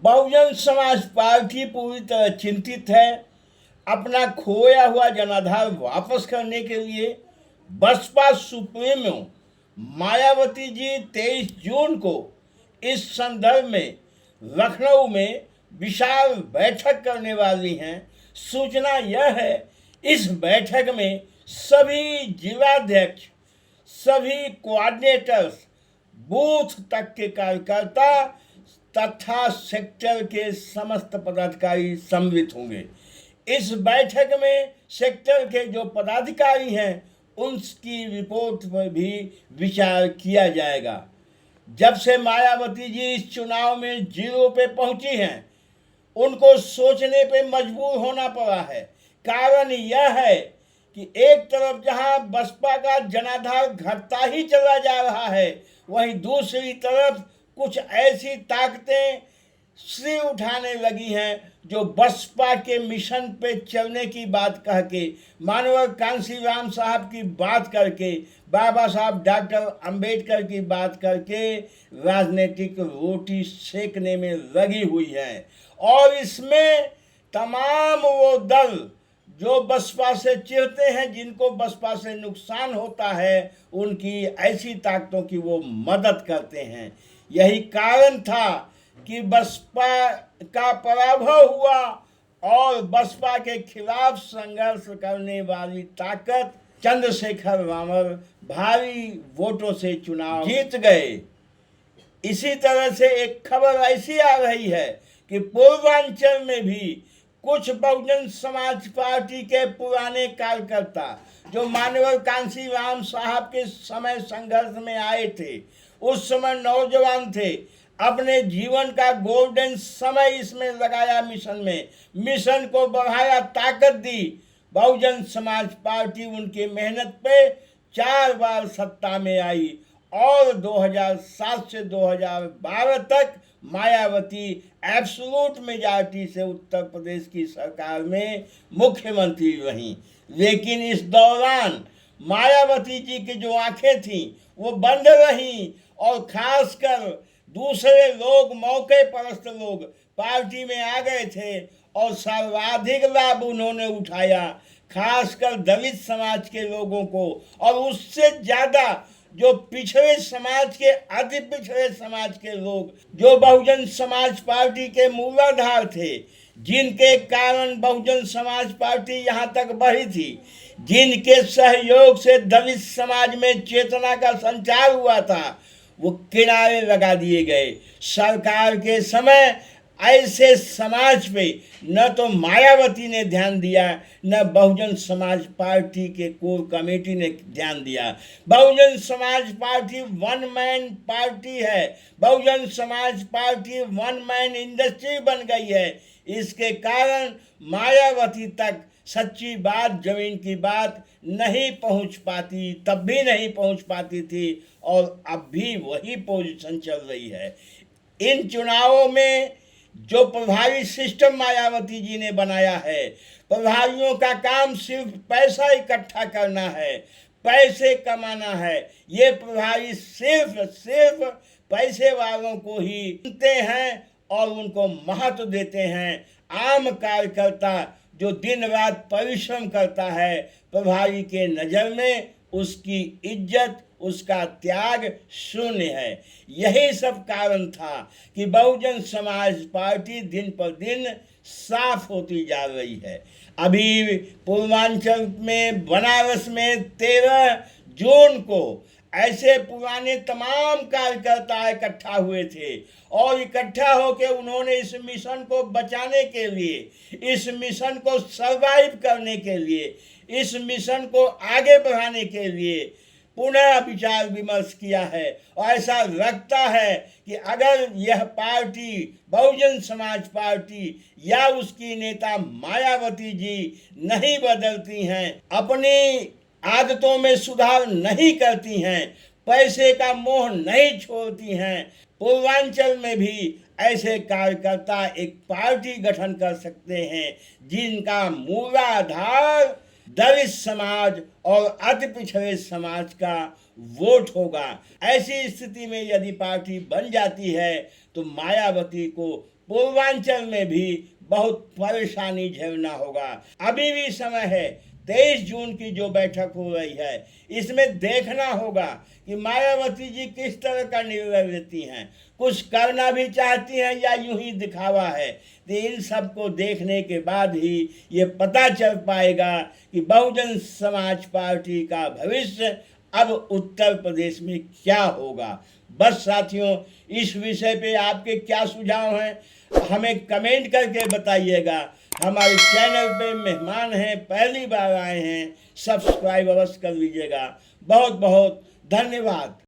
Bahujan Samaj party पूरी तरह चिंतित है। अपना खोया हुआ जनाधार वापस करने के लिए बसपा सुप्रीमो मायावती जी 23 जून को इस संदर्भ में लखनऊ में विशाल बैठक करने वाली हैं। सूचना यह है, इस बैठक में सभी जिलाध्यक्ष, सभी कोऑर्डिनेटर्स, बूथ तक के कार्यकर्ता तथा सेक्टर के समस्त पदाधिकारी सम्मिलित होंगे। इस बैठक में सेक्टर के जो पदाधिकारी हैं उनकी रिपोर्ट पर भी विचार किया जाएगा। जब से मायावती जी इस चुनाव में जीरो पे पहुंची हैं, उनको सोचने पे मजबूर होना पड़ा है। कारण यह है कि एक तरफ जहां बसपा का जनाधार घटता ही चला जा रहा है, वहीं दूसरी तरफ कुछ ऐसी ताकतें सिर उठाने लगी हैं जो बसपा के मिशन पे चलने की बात कह के, मानव कांशीराम साहब की बात करके, बाबा साहब डॉक्टर अंबेडकर की बात करके राजनीतिक रोटी सेकने में लगी हुई है। और इसमें तमाम वो दल जो बसपा से चिढ़ते हैं, जिनको बसपा से नुकसान होता है, उनकी ऐसी ताकतों की वो मदद करते हैं। यही कारण था कि बसपा का पराभव हुआ और बसपा के खिलाफ संघर्ष करने वाली ताकत चंद्रशेखर रावल भारी वोटों से चुनाव जीत गए। इसी तरह से एक खबर ऐसी आ रही है कि पूर्वांचल में भी कुछ बहुजन समाज पार्टी के पुराने कार्यकर्ता जो मानव कांशीराम साहब के समय संघर्ष में आए थे, उस समय नौजवान थे, अपने जीवन का गोल्डन समय इसमें लगाया, मिशन को बढ़ाया, ताकत दी। बहुजन समाज पार्टी उनकी मेहनत पे 4 बार सत्ता में आई और 2007 से 2012 तक मायावती एब्सोल्यूट मेजॉरिटी से उत्तर प्रदेश की सरकार में मुख्यमंत्री रहीं। लेकिन इस दौरान मायावती जी की जो आंखें थीं वो बंद रहीं और खासकर दूसरे लोग, मौके परस्त लोग पार्टी में आ गए थे और सर्वाधिक लाभ उन्होंने उठाया, खासकर दलित समाज के लोगों को, और उससे ज़्यादा जो पिछड़े समाज के, अति पिछड़े समाज के लोग जो बहुजन समाज पार्टी के मूलाधार थे, जिनके कारण बहुजन समाज पार्टी यहाँ तक बढ़ी थी, जिनके सहयोग से दलित समाज में चेतना का संचार हुआ था, वो किनारे लगा दिए गए। सरकार के समय ऐसे समाज पे न तो मायावती ने ध्यान दिया, न बहुजन समाज पार्टी के कोर कमेटी ने ध्यान दिया। Bahujan Samaj party one man party है, Bahujan Samaj party one man industry बन गई है। इसके कारण मायावती तक सच्ची बात, जमीन की बात नहीं पहुंच पाती, तब भी नहीं पहुंच पाती थी और अब भी वही पोजीशन चल रही है। इन चुनावों में जो प्रभावी सिस्टम मायावती जी ने बनाया है, प्रभावियों का काम सिर्फ पैसा इकट्ठा करना है, पैसे कमाना है। ये प्रभावी सिर्फ पैसे वालों को ही चुनते हैं और उनको महत्व देते हैं। आम कार्यकर्ता जो दिन रात परिश्रम करता है, प्रभावी के नज़र में उसकी इज्जत, उसका त्याग शून्य है। यही सब कारण था कि बहुजन समाज पार्टी दिन पर दिन साफ होती जा रही है। अभी पूर्वांचल में बनारस में 13 जून को ऐसे पुराने तमाम कार्यकर्ता इकट्ठा हुए थे और इकट्ठा होकर उन्होंने इस मिशन को बचाने के लिए, इस मिशन को सर्वाइव करने के लिए, इस मिशन को आगे बढ़ाने के लिए पुनः विचार विमर्श किया है। और ऐसा लगता है कि अगर यह पार्टी बहुजन समाज पार्टी या उसकी नेता मायावती जी नहीं बदलती हैं, अपनी आदतों में सुधार नहीं करती हैं, पैसे का मोह नहीं छोड़ती हैं, पूर्वांचल में भी ऐसे कार्यकर्ता एक पार्टी गठन कर सकते हैं जिनका मूलाधार दलित समाज और अति पिछड़े समाज का वोट होगा। ऐसी स्थिति में यदि पार्टी बन जाती है तो मायावती को पूर्वांचल में भी बहुत परेशानी झेलना होगा। अभी भी समय है, 23 जून की जो बैठक हो रही है, इसमें देखना होगा कि मायावती जी किस तरह का निर्णय लेती हैं, कुछ करना भी चाहती हैं या यूं ही दिखावा है। तो इन सब को देखने के बाद ही ये पता चल पाएगा कि बहुजन समाज पार्टी का भविष्य अब उत्तर प्रदेश में क्या होगा। बस साथियों, इस विषय पे आपके क्या सुझाव हैं, हमें कमेंट करके बताइएगा। हमारे चैनल पे मेहमान हैं, पहली बार आए हैं, सब्सक्राइब अवश्य कर लीजिएगा। बहुत बहुत धन्यवाद।